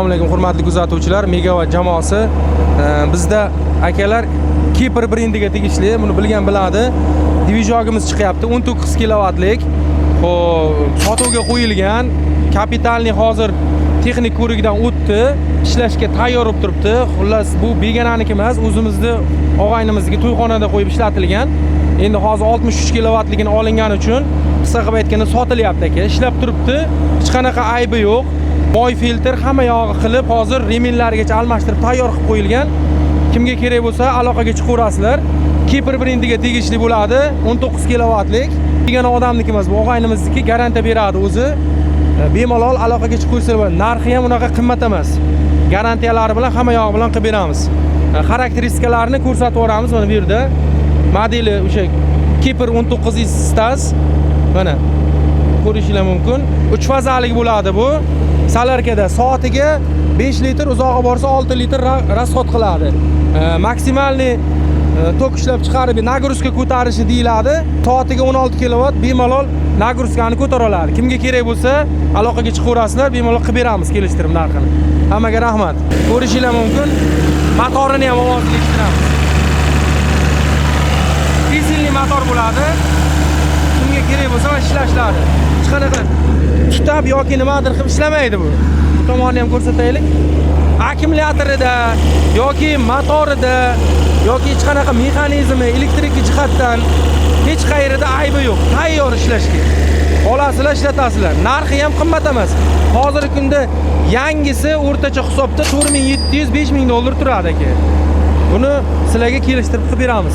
Assalomu alaykum hurmatli kuzatuvchilar, Megawatt jamoasi. Bizda akalar Kipr brendiga tegishli, buni bilgan biladi. Dvijogimiz chiqyapti, 19 kilovatlik. Xo'p, sotuvga qo'yilgan. Kapitalni hozir texnik ko'rikdan o'tdi, ishlashga tayyor bo'lib turibdi. Xullas, bu begonaniki emas, o'zimizning og'aynimizniki to'yxonada qo'yib ishlatilgan. Endi hozir 63 kilovatligini olingani uchun qisqa qilib aytganda sotilyapti aka. Ishlab turibdi. Hech qanaqa aybi yo'q. Moy filtr hamma yog'i qilib, hozir reminlargacha almashtirib tayyor qilib qo'yilgan. Kimga kerak bo'lsa, aloqaga chiqaverasizlar. Kipr brendiga tegishli bo'ladi, 19 kilovatlik. Degan odamniki emas, bu og'aynimizniki, garantiya beradi o'zi. Bemalol aloqaga chiqaversa bo'ladi. Narxi ham unaqa qimmat emas. Garantiyalari bilan hamma yog'i bilan qilib beramiz. Xarakteristikalarni ko'rsatib o'ramiz mana bu yerda. Modeli o'sha Kipr 19 stas. Mana ko'rishingiz mumkin. 3 fazalik bo'ladi bu. Salarkada soatiga 5 litr, uzoqqa borsa 6 litr rasxod qiladi. Maksimalni tok ishlab chiqarib nagruzka ko'tarishi deyiladi. Soatiga 16 kilovat bemalol nagruzkani ko'tara oladi. Kimga kerak bo'lsa, aloqaga chiqaverasizlar, bemalol qilib beramiz kelishtirib narxini. Hammaga rahmat. Ko'rishingiz mumkin. Motorini ham ovozli eshittiramiz. Dizelli motor bo'ladi. Kimga kerak bo'lsa ishlashlari. Hech qanaqa tutab yoki nimadir qilib ishlamaydi bu. Bu tomonni ham ko'rsataylik. Akkumulyatorida yoki motorida yoki hech qanaqa mexanizmi, elektrik jihatdan hech qayerida aybi yo'q. Tayyor ishlashga. Olasizlar, ishlatasizlar. Narxi ham qimmat emas. Hozirgi kunda yangisi o'rtacha hisobda $4700-5000 turadi aka. Buni sizlarga kelishtirib qilib beramiz.